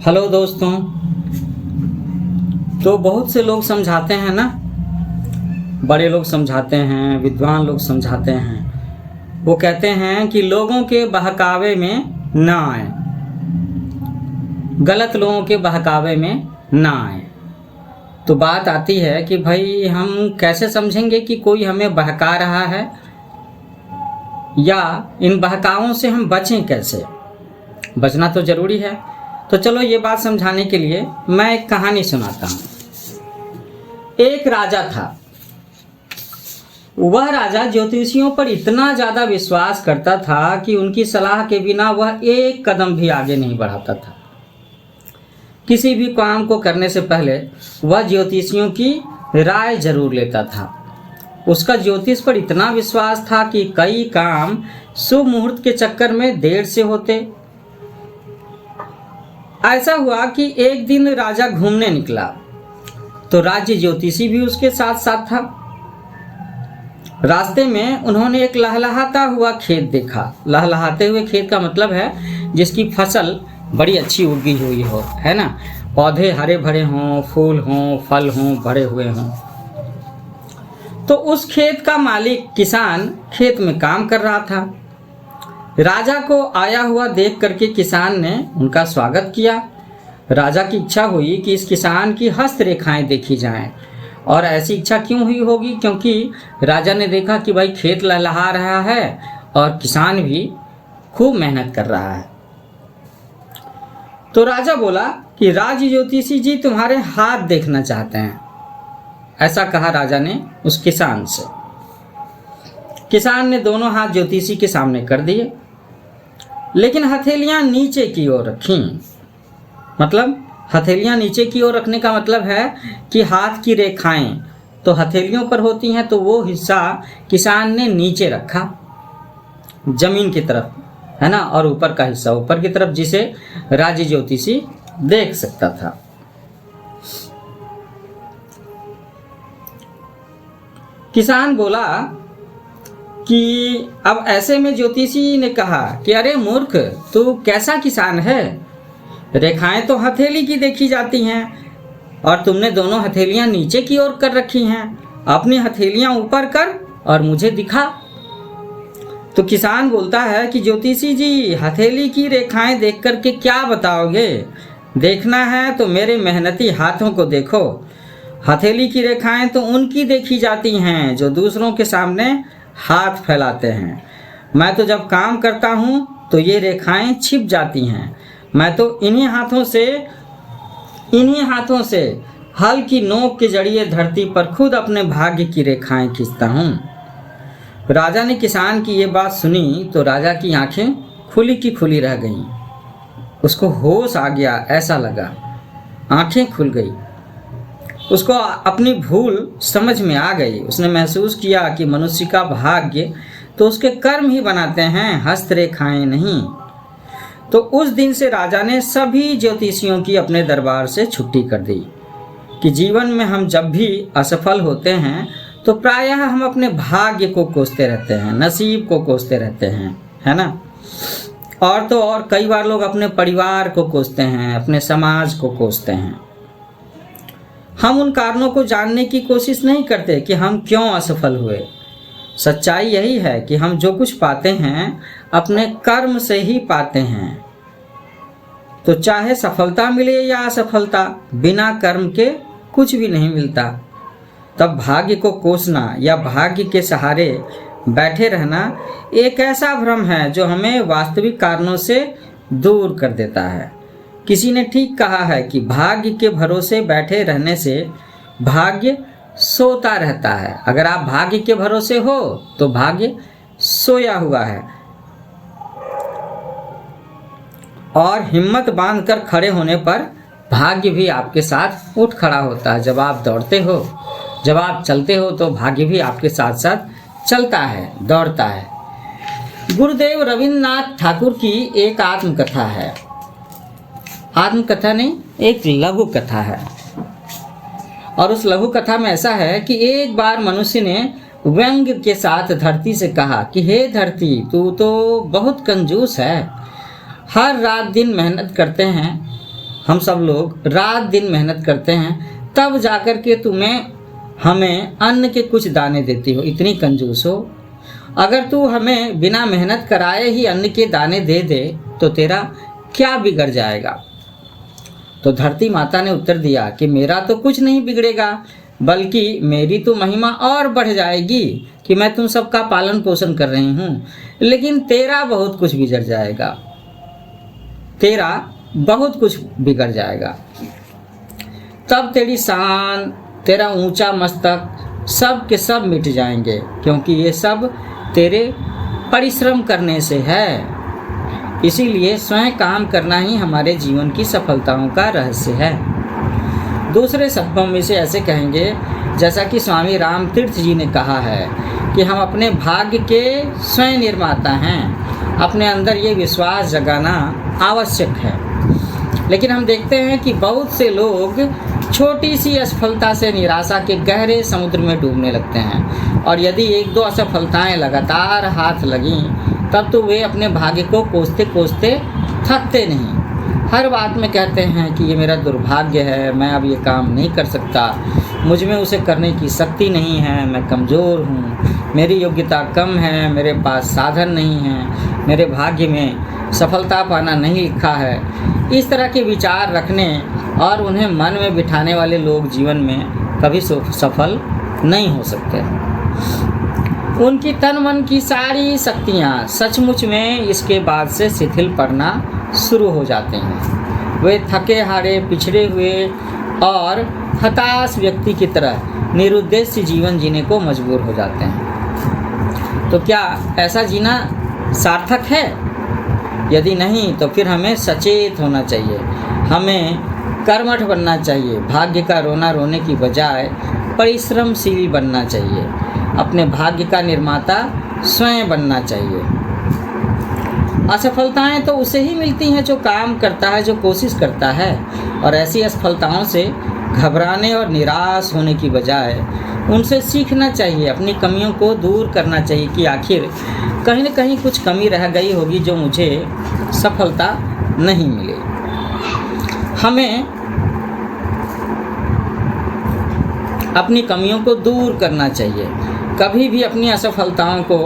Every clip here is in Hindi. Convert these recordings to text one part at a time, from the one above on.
हेलो दोस्तों। तो बहुत से लोग समझाते हैं ना, बड़े लोग समझाते हैं, विद्वान लोग समझाते हैं। वो कहते हैं कि लोगों के बहकावे में ना आए, गलत लोगों के बहकावे में ना आए। तो बात आती है कि भाई हम कैसे समझेंगे कि कोई हमें बहका रहा है, या इन बहकावों से हम बचें कैसे। बचना तो ज़रूरी है। तो चलो ये बात समझाने के लिए मैं एक कहानी सुनाता हूँ। एक राजा था। वह राजा ज्योतिषियों पर इतना ज़्यादा विश्वास करता था कि उनकी सलाह के बिना वह एक कदम भी आगे नहीं बढ़ाता था। किसी भी काम को करने से पहले वह ज्योतिषियों की राय जरूर लेता था। उसका ज्योतिष पर इतना विश्वास था कि कई काम शुभ मुहूर्त के चक्कर में देर से होते। ऐसा हुआ कि एक दिन राजा घूमने निकला तो राज्य ज्योतिषी भी उसके साथ साथ था। रास्ते में उन्होंने एक लहलहाता हुआ खेत देखा। लहलहाते हुए खेत का मतलब है जिसकी फसल बड़ी अच्छी उगी हुई हो, है ना। पौधे हरे भरे हों, फूल हों, फल हों, भरे हुए हों। तो उस खेत का मालिक किसान खेत में काम कर रहा था। राजा को आया हुआ देख करके किसान ने उनका स्वागत किया। राजा की इच्छा हुई कि इस किसान की हस्तरेखाएं देखी जाएं। और ऐसी इच्छा क्यों हुई होगी? क्योंकि राजा ने देखा कि भाई खेत लहलहा रहा है और किसान भी खूब मेहनत कर रहा है। तो राजा बोला कि राज ज्योतिषी जी तुम्हारे हाथ देखना चाहते हैं। ऐसा कहा राजा ने उस किसान से। किसान ने दोनों हाथ ज्योतिषी के सामने कर दिए, लेकिन हथेलियां नीचे की ओर रखीं। मतलब हथेलियां नीचे की ओर रखने का मतलब है कि हाथ की रेखाएं तो हथेलियों पर होती हैं, तो वो हिस्सा किसान ने नीचे रखा, जमीन की तरफ, है ना। और ऊपर का हिस्सा ऊपर की तरफ, जिसे राज्य ज्योतिषी देख सकता था। किसान बोला कि अब ऐसे में ज्योतिषी ने कहा कि अरे मूर्ख, तू कैसा किसान है? रेखाएं तो हथेली की देखी जाती हैं और तुमने दोनों हथेलियां नीचे की ओर कर रखी हैं। अपनी हथेलियां ऊपर कर और मुझे दिखा। तो किसान बोलता है कि ज्योतिषी जी, हथेली की रेखाएं देख करके क्या बताओगे? देखना है तो मेरे मेहनती हाथों को देखो। हथेली की रेखाएं तो उनकी देखी जाती हैं जो दूसरों के सामने हाथ फैलाते हैं। मैं तो जब काम करता हूँ तो ये रेखाएं छिप जाती हैं। मैं तो इन्हीं हाथों से हल की नोक के जरिए धरती पर खुद अपने भाग्य की रेखाएं खींचता हूँ। राजा ने किसान की ये बात सुनी तो राजा की आंखें खुली की खुली रह गईं। उसको होश आ गया, ऐसा लगा। आंखें खुल गई। उसको अपनी भूल समझ में आ गई। उसने महसूस किया कि मनुष्य का भाग्य तो उसके कर्म ही बनाते हैं, हस्तरेखाएं नहीं। तो उस दिन से राजा ने सभी ज्योतिषियों की अपने दरबार से छुट्टी कर दी कि जीवन में हम जब भी असफल होते हैं तो प्रायः हम अपने भाग्य को कोसते रहते हैं, नसीब को कोसते रहते हैं, है ना। और तो और कई बार लोग अपने परिवार को कोसते हैं, अपने समाज को कोसते हैं। हम उन कारणों को जानने की कोशिश नहीं करते कि हम क्यों असफल हुए। सच्चाई यही है कि हम जो कुछ पाते हैं अपने कर्म से ही पाते हैं। तो चाहे सफलता मिले या असफलता, बिना कर्म के कुछ भी नहीं मिलता। तब भाग्य को कोसना या भाग्य के सहारे बैठे रहना एक ऐसा भ्रम है जो हमें वास्तविक कारणों से दूर कर देता है। किसी ने ठीक कहा है कि भाग्य के भरोसे बैठे रहने से भाग्य सोता रहता है। अगर आप भाग्य के भरोसे हो तो भाग्य सोया हुआ है। और हिम्मत बांधकर खड़े होने पर भाग्य भी आपके साथ उठ खड़ा होता है। जब आप दौड़ते हो, जब आप चलते हो, तो भाग्य भी आपके साथ साथ चलता है, दौड़ता है। गुरुदेव रविन्द्रनाथ ठाकुर की एक आत्मकथा है। आत्मकथा नहीं, एक लघु कथा है। और उस लघु कथा में ऐसा है कि एक बार मनुष्य ने व्यंग के साथ धरती से कहा कि हे धरती, तू तो बहुत कंजूस है। हर रात दिन मेहनत करते हैं, हम सब लोग रात दिन मेहनत करते हैं, तब जाकर के हमें अन्न के कुछ दाने देती हो। इतनी कंजूस हो। अगर तू हमें बिना मेहनत कराए ही अन्न के दाने दे दे तो तेरा क्या बिगड़ जाएगा? तो धरती माता ने उत्तर दिया कि मेरा तो कुछ नहीं बिगड़ेगा, बल्कि मेरी तो महिमा और बढ़ जाएगी कि मैं तुम सबका पालन पोषण कर रही हूँ, लेकिन तेरा बहुत कुछ बिगड़ जाएगा, तेरा बहुत कुछ बिगड़ जाएगा। तब तेरी शान, तेरा ऊंचा मस्तक सब के सब मिट जाएंगे, क्योंकि ये सब तेरे परिश्रम करने से है। इसीलिए स्वयं काम करना ही हमारे जीवन की सफलताओं का रहस्य है। दूसरे शब्दों में से ऐसे कहेंगे, जैसा कि स्वामी राम तीर्थ जी ने कहा है कि हम अपने भाग्य के स्वयं निर्माता हैं। अपने अंदर ये विश्वास जगाना आवश्यक है। लेकिन हम देखते हैं कि बहुत से लोग छोटी सी असफलता से निराशा के गहरे समुद्र में डूबने लगते हैं, और यदि एक दो असफलताएं लगातार हाथ लगीं तब तो वे अपने भाग्य को कोसते कोसते थकते नहीं। हर बात में कहते हैं कि ये मेरा दुर्भाग्य है, मैं अब ये काम नहीं कर सकता, मुझ में उसे करने की शक्ति नहीं है, मैं कमज़ोर हूँ, मेरी योग्यता कम है, मेरे पास साधन नहीं है, मेरे भाग्य में सफलता पाना नहीं लिखा है। इस तरह के विचार रखने और उन्हें मन में बिठाने वाले लोग जीवन में कभी सफल नहीं हो सकते। उनकी तन मन की सारी शक्तियाँ सचमुच में इसके बाद से शिथिल पड़ना शुरू हो जाते हैं। वे थके हारे, पिछड़े हुए और हताश व्यक्ति की तरह निरुद्देश्य जीवन जीने को मजबूर हो जाते हैं। तो क्या ऐसा जीना सार्थक है? यदि नहीं तो फिर हमें सचेत होना चाहिए, हमें कर्मठ बनना चाहिए, भाग्य का रोना रोने की बजाय परिश्रमशील बनना चाहिए, अपने भाग्य का निर्माता स्वयं बनना चाहिए। असफलताएं तो उसे ही मिलती हैं जो काम करता है, जो कोशिश करता है, और ऐसी असफलताओं से घबराने और निराश होने की बजाय उनसे सीखना चाहिए, अपनी कमियों को दूर करना चाहिए कि आखिर कहीं न कहीं कुछ कमी रह गई होगी जो मुझे सफलता नहीं मिली। हमें अपनी कमियों को दूर करना चाहिए। कभी भी अपनी असफलताओं को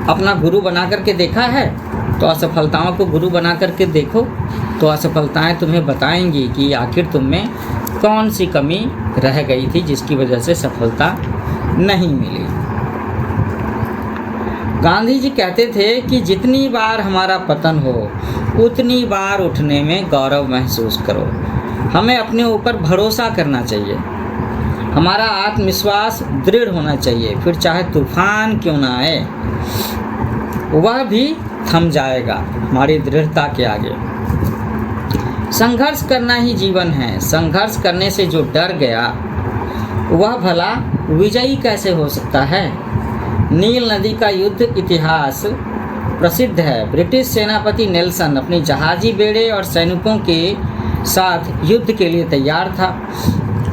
अपना गुरु बना करके देखा है? तो असफलताओं को गुरु बना करके देखो, तो असफलताएं तुम्हें बताएंगी कि आखिर तुम में कौन सी कमी रह गई थी जिसकी वजह से सफलता नहीं मिली। गांधी जी कहते थे कि जितनी बार हमारा पतन हो उतनी बार उठने में गौरव महसूस करो। हमें अपने ऊपर भरोसा करना चाहिए, हमारा आत्मविश्वास दृढ़ होना चाहिए, फिर चाहे तूफान क्यों ना आए वह भी थम जाएगा हमारी दृढ़ता के आगे। संघर्ष करना ही जीवन है। संघर्ष करने से जो डर गया वह भला विजयी कैसे हो सकता है? नील नदी का युद्ध इतिहास प्रसिद्ध है। ब्रिटिश सेनापति नेल्सन अपनी जहाजी बेड़े और सैनिकों के साथ युद्ध के लिए तैयार था,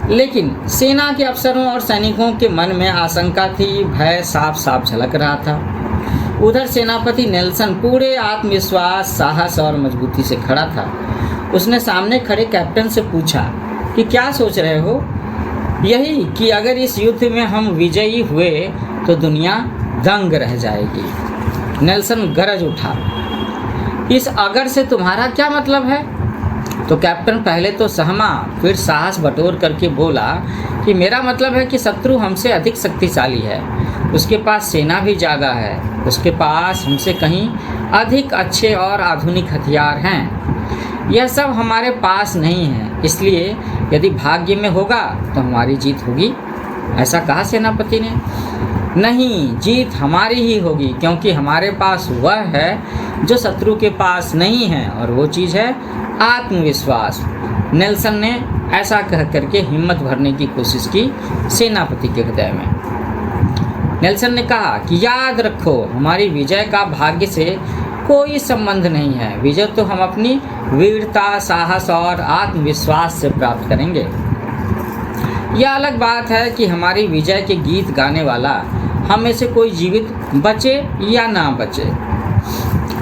लेकिन सेना के अफसरों और सैनिकों के मन में आशंका थी, भय साफ साफ झलक रहा था। उधर सेनापति नेल्सन पूरे आत्मविश्वास, साहस और मजबूती से खड़ा था। उसने सामने खड़े कैप्टन से पूछा कि क्या सोच रहे हो? यही कि अगर इस युद्ध में हम विजयी हुए तो दुनिया दंग रह जाएगी। नेल्सन गरज उठा, इस अगर से तुम्हारा क्या मतलब है? तो कैप्टन पहले तो सहमा, फिर साहस बटोर करके बोला कि मेरा मतलब है कि शत्रु हमसे अधिक शक्तिशाली है, उसके पास सेना भी ज़्यादा है, उसके पास हमसे कहीं अधिक अच्छे और आधुनिक हथियार हैं। यह सब हमारे पास नहीं है, इसलिए यदि भाग्य में होगा तो हमारी जीत होगी। ऐसा कहा सेनापति ने। नहीं, जीत हमारी ही होगी, क्योंकि हमारे पास वह है जो शत्रु के पास नहीं है, और वो चीज़ है आत्मविश्वास। नेल्सन ने ऐसा कह करके हिम्मत भरने की कोशिश की सेनापति के हृदय में। नेल्सन ने कहा कि याद रखो, हमारी विजय का भाग्य से कोई संबंध नहीं है। विजय तो हम अपनी वीरता, साहस और आत्मविश्वास से प्राप्त करेंगे। यह अलग बात है कि हमारी विजय के गीत गाने वाला हम में से कोई जीवित बचे या ना बचे।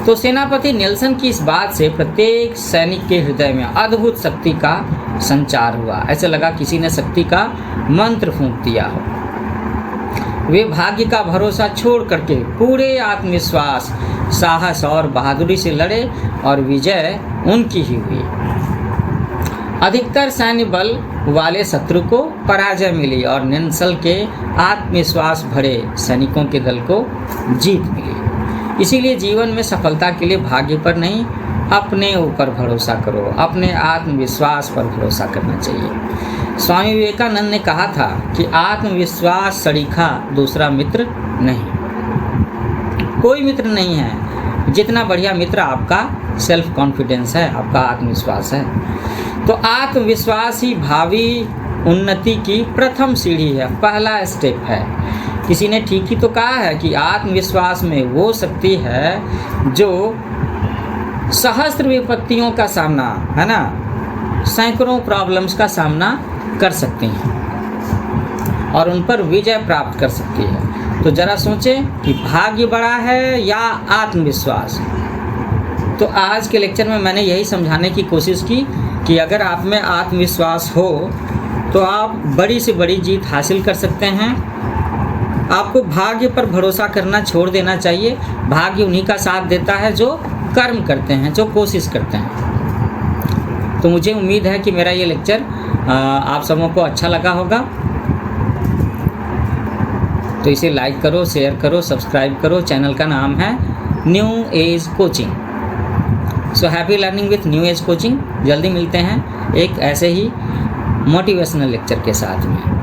तो सेनापति नेल्सन की इस बात से प्रत्येक सैनिक के हृदय में अद्भुत शक्ति का संचार हुआ। ऐसे लगा किसी ने शक्ति का मंत्र फूंक दिया हो। वे भाग्य का भरोसा छोड़ करके पूरे आत्मविश्वास, साहस और बहादुरी से लड़े और विजय उनकी ही हुई। अधिकतर सैन्य बल वाले शत्रु को पराजय मिली और नेल्सन के आत्मविश्वास भरे सैनिकों के दल को जीत मिली। इसीलिए जीवन में सफलता के लिए भाग्य पर नहीं, अपने ऊपर भरोसा करो, अपने आत्मविश्वास पर भरोसा करना चाहिए। स्वामी विवेकानंद ने कहा था कि आत्मविश्वास सरीखा दूसरा मित्र नहीं। कोई मित्र नहीं है जितना बढ़िया मित्र आपका सेल्फ कॉन्फिडेंस है, आपका आत्मविश्वास है। तो आत्मविश्वास ही भावी उन्नति की प्रथम सीढ़ी है, पहला स्टेप है। किसी ने ठीक ही तो कहा है कि आत्मविश्वास में वो शक्ति है जो सहस्त्र विपत्तियों का सामना, है ना, सैकड़ों प्रॉब्लम्स का सामना कर सकती हैं और उन पर विजय प्राप्त कर सकती है। तो जरा सोचें कि भाग्य बड़ा है या आत्मविश्वास। तो आज के लेक्चर में मैंने यही समझाने की कोशिश की कि अगर आप में आत्मविश्वास हो तो आप बड़ी से बड़ी जीत हासिल कर सकते हैं। आपको भाग्य पर भरोसा करना छोड़ देना चाहिए। भाग्य उन्हीं का साथ देता है जो कर्म करते हैं, जो कोशिश करते हैं। तो मुझे उम्मीद है कि मेरा ये लेक्चर आप सबों को अच्छा लगा होगा। तो इसे लाइक करो, शेयर करो, सब्सक्राइब करो। चैनल का नाम है new age coaching. So happy learning with new age coaching. जल्दी मिलते हैं एक ऐसे ही मोटिवेशनल लेक्चर के साथ में।